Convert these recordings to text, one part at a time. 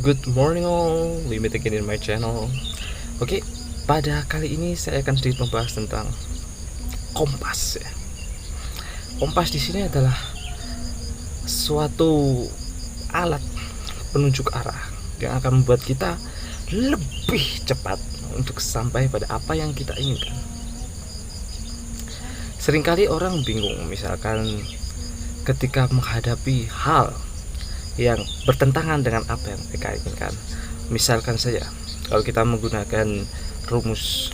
Good morning all, we meet again in my channel. Oke, pada kali ini saya akan sedikit membahas tentang kompas ya. Kompas di sini adalah suatu alat penunjuk arah yang akan membuat kita lebih cepat untuk sampai pada apa yang kita inginkan. Seringkali orang bingung misalkan ketika menghadapi hal yang bertentangan dengan apa yang mereka inginkan. Misalkan saja kalau kita menggunakan rumus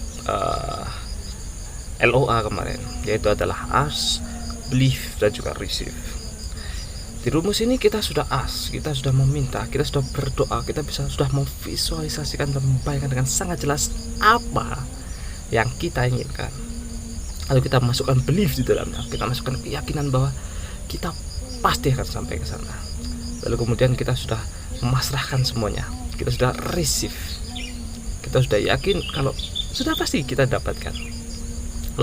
LOA kemarin, yaitu adalah ask, believe, dan juga receive. Di rumus ini kita sudah ask, kita sudah meminta, kita sudah berdoa, kita sudah memvisualisasikan dan membayangkan dengan sangat jelas apa yang kita inginkan. Lalu kita masukkan belief di dalamnya, kita masukkan keyakinan bahwa kita pasti akan sampai ke sana. Lalu kemudian kita sudah memasrahkan semuanya, kita sudah receive, kita sudah yakin kalau sudah pasti kita dapatkan.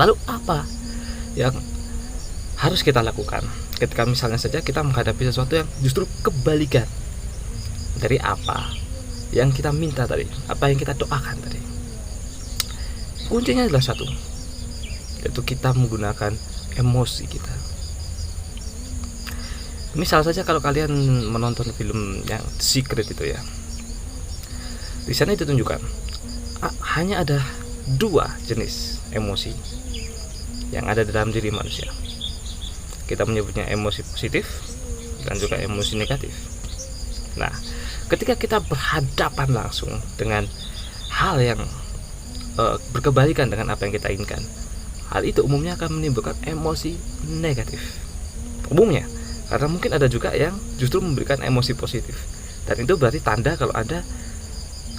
Lalu apa yang harus kita lakukan ketika misalnya saja kita menghadapi sesuatu yang justru kebalikan dari apa yang kita minta tadi, apa yang kita doakan tadi? Kuncinya adalah satu, yaitu kita menggunakan emosi kita. Misal saja kalau kalian menonton film yang Secret itu ya, di sana ditunjukkan hanya ada dua jenis emosi yang ada dalam diri manusia. Kita menyebutnya emosi positif dan juga emosi negatif. Nah, ketika kita berhadapan langsung dengan hal yang berkebalikan dengan apa yang kita inginkan, hal itu umumnya akan menimbulkan emosi negatif. Umumnya, karena mungkin ada juga yang justru memberikan emosi positif, dan itu berarti tanda kalau Anda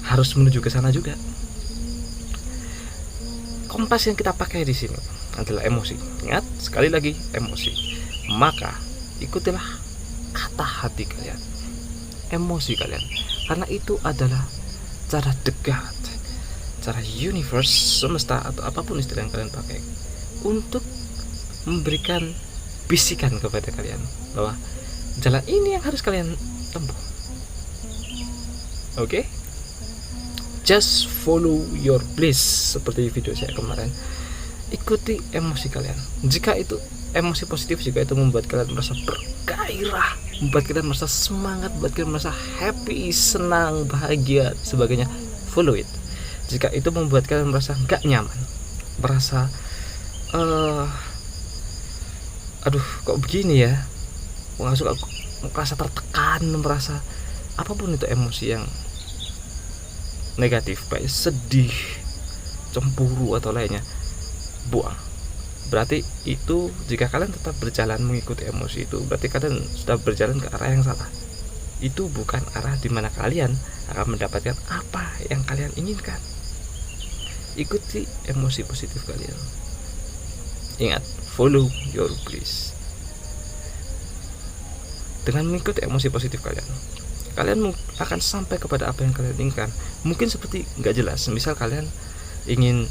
harus menuju ke sana juga. Kompas yang kita pakai di sini adalah emosi. Ingat, sekali lagi emosi. Maka ikutilah kata hati kalian, emosi kalian, karena itu adalah cara dekat, cara universe, semesta, atau apapun istilah yang kalian pakai untuk memberikan bisikan kepada kalian bahwa jalan ini yang harus kalian tempuh. Oke? Just follow your bliss, seperti video saya kemarin. Ikuti emosi kalian. Jika itu emosi positif, jika itu membuat kalian merasa bergairah, membuat kalian merasa semangat, membuat kalian merasa happy, senang, bahagia, sebagainya, follow it. Jika itu membuat kalian merasa gak nyaman, merasa aduh kok begini ya, merasa tertekan, merasa apapun itu emosi yang negatif, baik sedih, cemburu atau lainnya, buang. Berarti itu jika kalian tetap berjalan mengikuti emosi itu, berarti kalian sudah berjalan ke arah yang salah. Itu bukan arah di mana kalian akan mendapatkan apa yang kalian inginkan. Ikuti emosi positif kalian. Ingat, follow your bliss. Dengan mengikuti emosi positif kalian, kalian akan sampai kepada apa yang kalian inginkan. Mungkin seperti nggak jelas, misal kalian ingin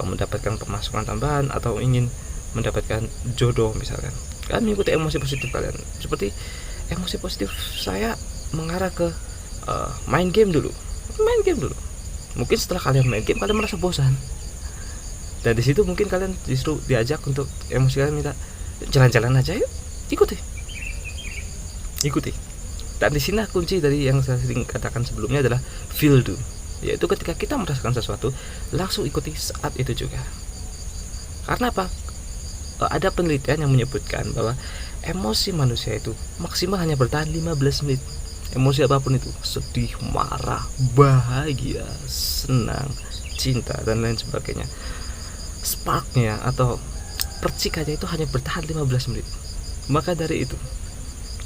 mendapatkan pemasukan tambahan atau ingin mendapatkan jodoh misalkan. Kalian mengikuti emosi positif kalian. Seperti emosi positif saya mengarah ke main game dulu. Mungkin setelah kalian main game kalian merasa bosan. Dan di situ mungkin kalian justru diajak untuk emosi kalian minta jalan-jalan aja yuk, ikuti. Dan di sini kunci dari yang saya sering katakan sebelumnya adalah feel do, yaitu ketika kita merasakan sesuatu langsung ikuti saat itu juga. Karena apa? Ada penelitian yang menyebutkan bahwa emosi manusia itu maksimal hanya bertahan 15 menit. Emosi apapun itu, sedih, marah, bahagia, senang, cinta, dan lain sebagainya, sparknya atau percikannya itu hanya bertahan 15 menit. Maka dari itu,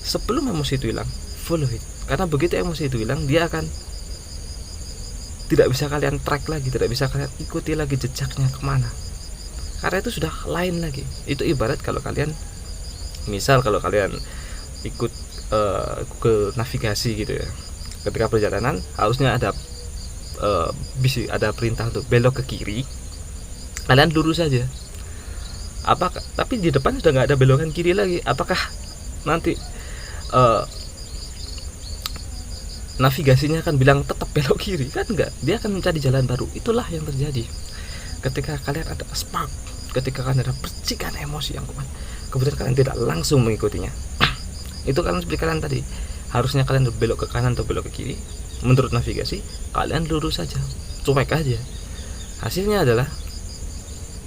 sebelum emosi itu hilang, follow it. Karena begitu emosi itu hilang, dia akan tidak bisa kalian track lagi, tidak bisa kalian ikuti lagi jejaknya kemana, karena itu sudah lain lagi. Itu ibarat kalau kalian, misal kalau kalian ikut Google navigasi gitu ya, ketika perjalanan harusnya ada ada perintah untuk belok ke kiri, kalian lurus saja. Tapi di depan sudah nggak ada belokan kiri lagi. Apakah nanti navigasinya akan bilang tetap belok kiri, kan enggak, dia akan mencari jalan baru. Itulah yang terjadi ketika kalian ada spark, ketika kalian ada percikan emosi yang kuat, kemudian kalian tidak langsung mengikutinya. Itu kan seperti kalian tadi, harusnya kalian belok ke kanan atau belok ke kiri, menurut navigasi kalian lurus saja, cuek aja. Hasilnya adalah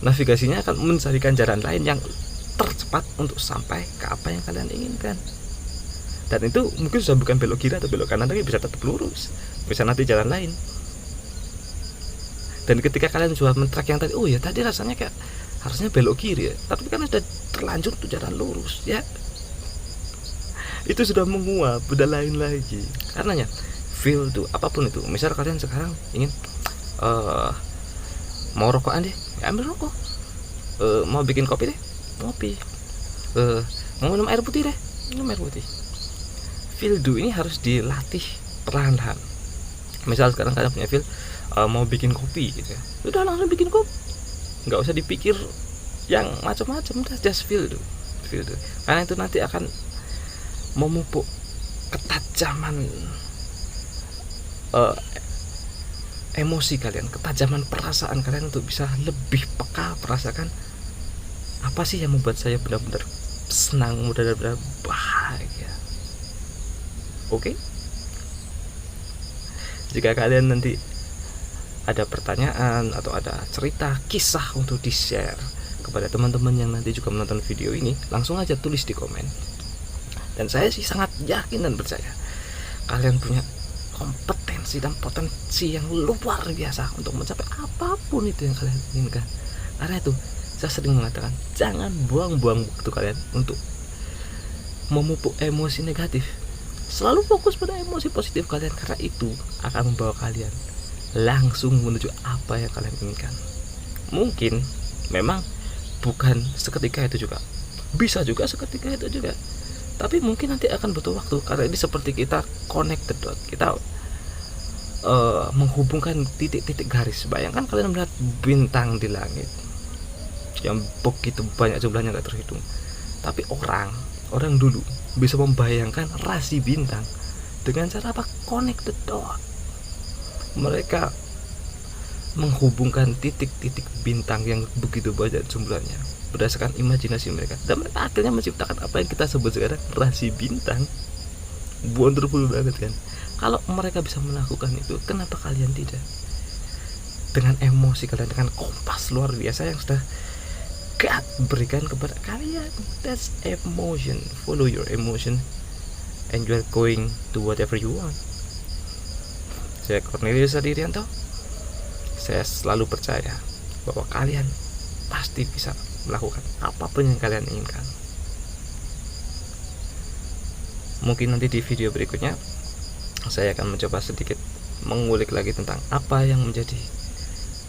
navigasinya akan mencarikan jalan lain yang tercepat untuk sampai ke apa yang kalian inginkan. Dan itu mungkin sudah bukan belok kiri atau belok kanan lagi, bisa tetap lurus, bisa nanti jalan lain. Dan ketika kalian sudah men-track yang tadi, oh ya tadi rasanya kayak harusnya belok kiri ya, tapi kan sudah terlanjur tuh jalan lurus ya, itu sudah menguap, udah lain lagi. Karenanya feel tuh apapun itu. Misal kalian sekarang ingin mau rokokan deh, ya ambil rokok. Mau bikin kopi deh, ngopi. Mau minum air putih deh, minum air putih. Feel do ini harus dilatih perlahan-lahan. Misal sekarang kalian punya feel mau bikin kopi gitu ya, udah langsung bikin kopi, nggak usah dipikir yang macam-macam, udah just feel do. Karena itu nanti akan memupuk ketajaman emosi kalian, ketajaman perasaan kalian untuk bisa lebih peka merasakan apa sih yang membuat saya benar-benar senang, benar-benar bahagia. Oke? Jika kalian nanti ada pertanyaan atau ada cerita, kisah untuk di-share kepada teman-teman yang nanti juga menonton video ini, langsung aja tulis di komen. Dan saya sih sangat yakin dan percaya kalian punya kompetensi dan potensi yang luar biasa untuk mencapai apapun itu yang kalian inginkan. Karena itu saya sering mengatakan, jangan buang-buang waktu kalian untuk memupuk emosi negatif. Selalu fokus pada emosi positif kalian, karena itu akan membawa kalian langsung menuju apa yang kalian inginkan. Mungkin memang bukan seketika itu juga, bisa juga seketika itu juga, tapi mungkin nanti akan butuh waktu. Karena ini seperti kita connect the dot, kita menghubungkan titik-titik garis. Bayangkan kalian melihat bintang di langit yang begitu banyak jumlahnya gak terhitung, tapi orang dulu bisa membayangkan rasi bintang dengan cara apa? Connect the dot. Mereka menghubungkan titik-titik bintang yang begitu banyak jumlahnya berdasarkan imajinasi mereka, dan mereka akhirnya menciptakan apa yang kita sebut sekarang rasi bintang. Wonderful banget kan? Kalau mereka bisa melakukan itu, kenapa kalian tidak? Dengan emosi kalian, dengan kompas luar biasa yang sudah God berikan kepada kalian. That's emotion. Follow your emotion and you are going to whatever you want. Saya Cornelius Adirianto. Saya selalu percaya bahwa kalian pasti bisa melakukan apapun yang kalian inginkan. Mungkin nanti di video berikutnya saya akan mencoba sedikit mengulik lagi tentang apa yang menjadi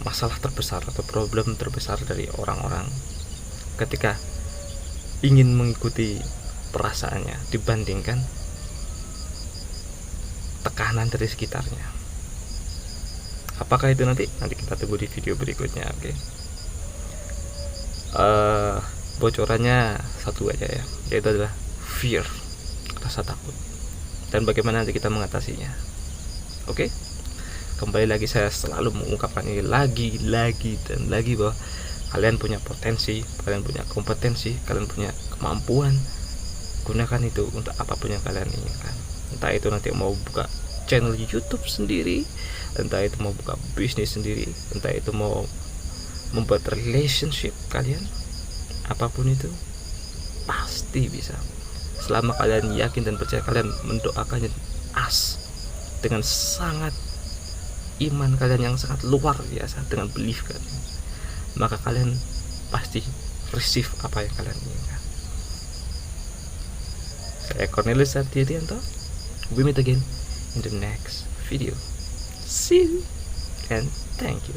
masalah terbesar atau problem terbesar dari orang-orang ketika ingin mengikuti perasaannya dibandingkan tekanan dari sekitarnya. Apakah itu nanti kita tunggu di video berikutnya. Oke. Bocorannya satu aja ya, yaitu adalah fear, rasa takut, dan bagaimana nanti kita mengatasinya. Oke. Kembali lagi saya selalu mengungkapkan ini lagi dan lagi, bahwa kalian punya potensi, kalian punya kompetensi, kalian punya kemampuan. Gunakan itu untuk apapun yang kalian inginkan. Entah itu nanti mau buka channel YouTube sendiri, entah itu mau buka bisnis sendiri, entah itu mau membuat relationship kalian, apapun itu pasti bisa. Selama kalian yakin dan percaya, kalian mendoakannya dengan sangat iman kalian yang sangat luar biasa, dengan belief kalian, maka kalian pasti receive apa yang kalian inginkan. Saya Cornelius Adirianto. We meet again in the next video. See you and thank you.